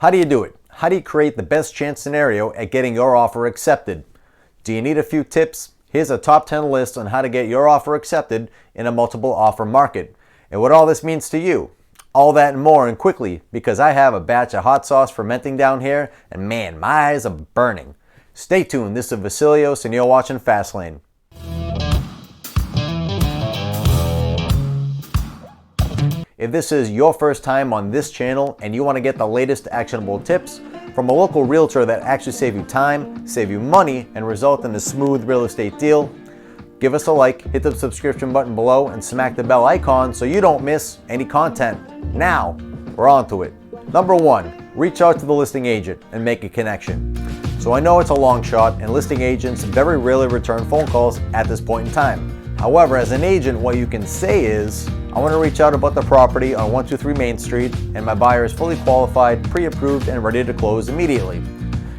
How do you do it? How do you create the best chance scenario at getting your offer accepted? Do you need a few tips? Here's a top 10 list on how to get your offer accepted in a multiple offer market and what all this means to you. All that and more, and quickly, because I have a batch of hot sauce fermenting down here and man, my eyes are burning. Stay tuned. This is Vasilios and you're watching Fastlane. If this is your first time on this channel and you want to get the latest actionable tips from a local realtor that actually save you time, save you money, and result in a smooth real estate deal, give us a like, hit the subscription button below, and smack the bell icon so you don't miss any content. Now, we're on to it. Number 1, reach out to the listing agent and make a connection. So I know it's a long shot and listing agents very rarely return phone calls at this point in time. However, as an agent, what you can say is, I want to reach out about the property on 123 Main Street and my buyer is fully qualified, pre-approved, and ready to close immediately.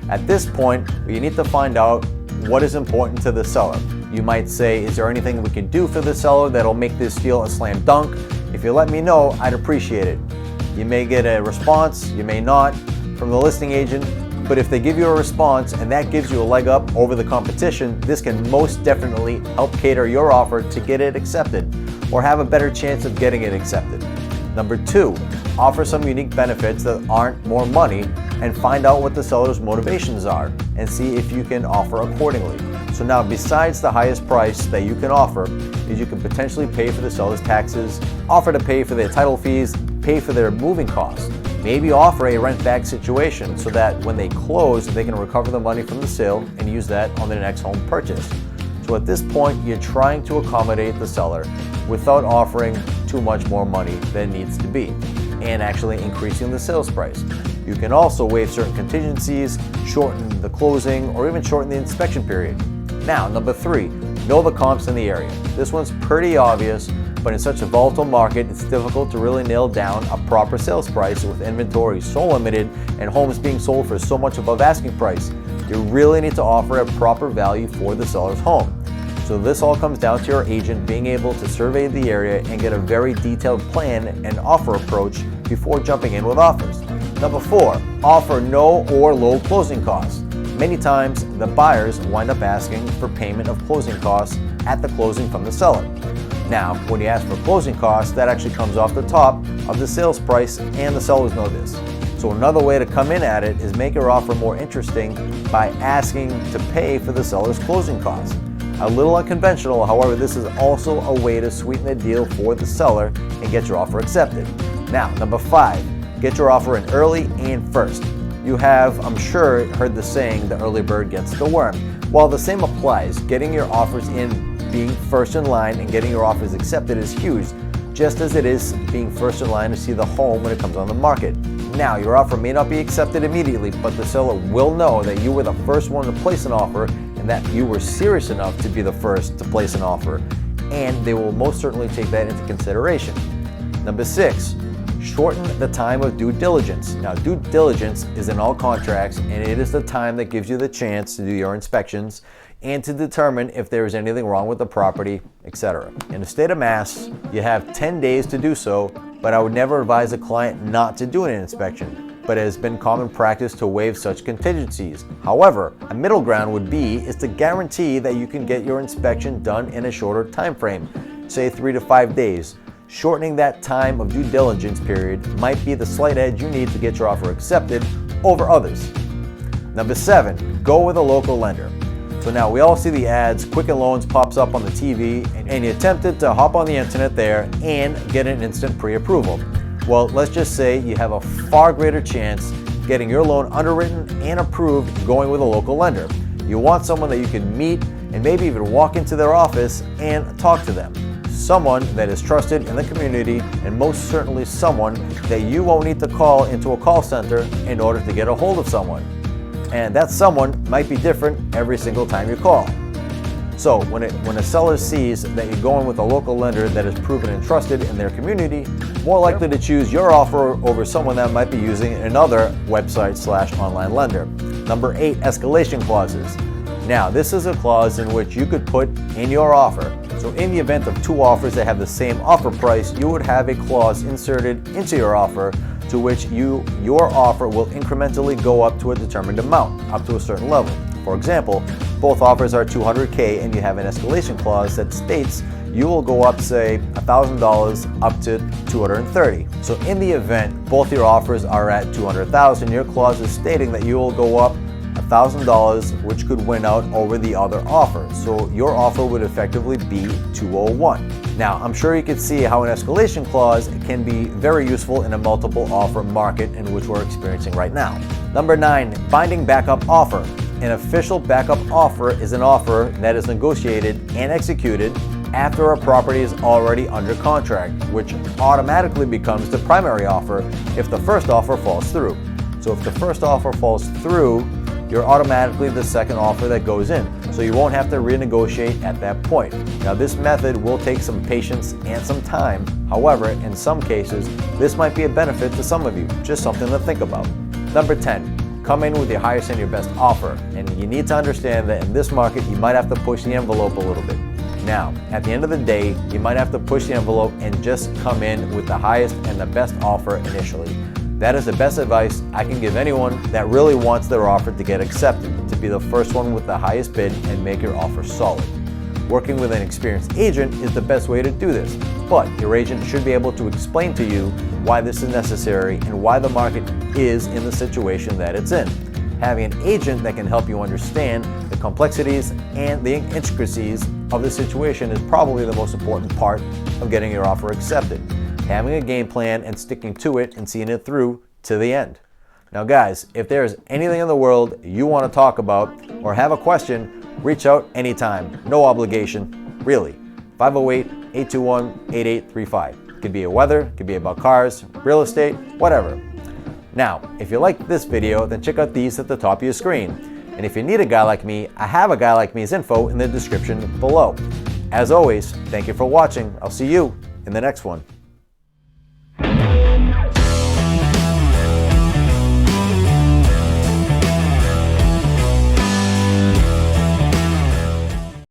At this point, you need to find out what is important to the seller. You might say, is there anything we can do for the seller that'll make this deal a slam dunk? If you let me know, I'd appreciate it. You may get a response, you may not, from the listing agent, but if they give you a response and that gives you a leg up over the competition, this can most definitely help cater your offer to get it accepted or have a better chance of getting it accepted. Number 2, offer some unique benefits that aren't more money and find out what the seller's motivations are and see if you can offer accordingly. So now, besides the highest price that you can offer, is you can potentially pay for the seller's taxes, offer to pay for their title fees, pay for their moving costs. Maybe offer a rent-back situation so that when they close, they can recover the money from the sale and use that on their next home purchase. So at this point, you're trying to accommodate the seller without offering too much more money than needs to be and actually increasing the sales price. You can also waive certain contingencies, shorten the closing, or even shorten the inspection period. Now, number 3, know the comps in the area. This one's pretty obvious, but in such a volatile market, it's difficult to really nail down a proper sales price with inventory so limited and homes being sold for so much above asking price. You really need to offer a proper value for the seller's home. So this all comes down to your agent being able to survey the area and get a very detailed plan and offer approach before jumping in with offers. Number 4, offer no or low closing costs. Many times, the buyers wind up asking for payment of closing costs at the closing from the seller. Now, when you ask for closing costs, that actually comes off the top of the sales price, and the sellers know this. So another way to come in at it is make your offer more interesting by asking to pay for the seller's closing costs. A little unconventional, however, this is also a way to sweeten the deal for the seller and get your offer accepted. Now, number 5, get your offer in early and first. You have, I'm sure, heard the saying, the early bird gets the worm. While the same applies, getting your offers in, being first in line and getting your offers accepted is huge, just as it is being first in line to see the home when it comes on the market. Now, your offer may not be accepted immediately, but the seller will know that you were the first one to place an offer and that you were serious enough to be the first to place an offer, and they will most certainly take that into consideration. Number 6, shorten the time of due diligence. Now, due diligence is in all contracts, and it is the time that gives you the chance to do your inspections and to determine if there is anything wrong with the property, etc. In the state of Mass, you have 10 days to do so, but I would never advise a client not to do an inspection, but it has been common practice to waive such contingencies. However, a middle ground would be is to guarantee that you can get your inspection done in a shorter time frame, say 3 to 5 days. Shortening that time of due diligence period might be the slight edge you need to get your offer accepted over others. Number 7, go with a local lender. So now we all see the ads, Quicken Loans pops up on the TV, and you're tempted to hop on the internet there and get an instant pre-approval. Well, let's just say you have a far greater chance getting your loan underwritten and approved going with a local lender. You want someone that you can meet and maybe even walk into their office and talk to them. Someone that is trusted in the community, and most certainly someone that you won't need to call into a call center in order to get a hold of someone. And that someone might be different every single time you call. So when a seller sees that you're going with a local lender that is proven and trusted in their community, more likely to choose your offer over someone that might be using another website/online lender. Number 8, escalation clauses. Now, this is a clause in which you could put in your offer. So in the event of 2 offers that have the same offer price, you would have a clause inserted into your offer to which your offer will incrementally go up to a determined amount, up to a certain level. For example, both offers are $200K and you have an escalation clause that states you will go up, say, $1,000 up to $230,000. So in the event both your offers are at $200,000, your clause is stating that you will go up $1,000, which could win out over the other offer. So your offer would effectively be $201,000. Now, I'm sure you can see how an escalation clause can be very useful in a multiple offer market in which we're experiencing right now. Number 9, binding backup offer. An official backup offer is an offer that is negotiated and executed after a property is already under contract, which automatically becomes the primary offer if the first offer falls through. So if the first offer falls through, you're automatically the second offer that goes in, so you won't have to renegotiate at that point. Now, this method will take some patience and some time. However, in some cases, this might be a benefit to some of you, just something to think about. Number 10, come in with your highest and your best offer. And you need to understand that in this market, you might have to push the envelope a little bit. Now, at the end of the day, you might have to push the envelope and just come in with the highest and the best offer initially. That is the best advice I can give anyone that really wants their offer to get accepted, to be the first one with the highest bid and make your offer solid. Working with an experienced agent is the best way to do this, but your agent should be able to explain to you why this is necessary and why the market is in the situation that it's in. Having an agent that can help you understand the complexities and the intricacies of the situation is probably the most important part of getting your offer accepted. Having a game plan and sticking to it and seeing it through to the end. Now guys, if there's anything in the world you want to talk about or have a question, reach out anytime. No obligation, really. 508-821-8835. Could be a weather, could be about cars, real estate, whatever. Now, if you liked this video, then check out these at the top of your screen. And if you need a guy like me, I have a guy like me's info in the description below. As always, thank you for watching. I'll see you in the next one.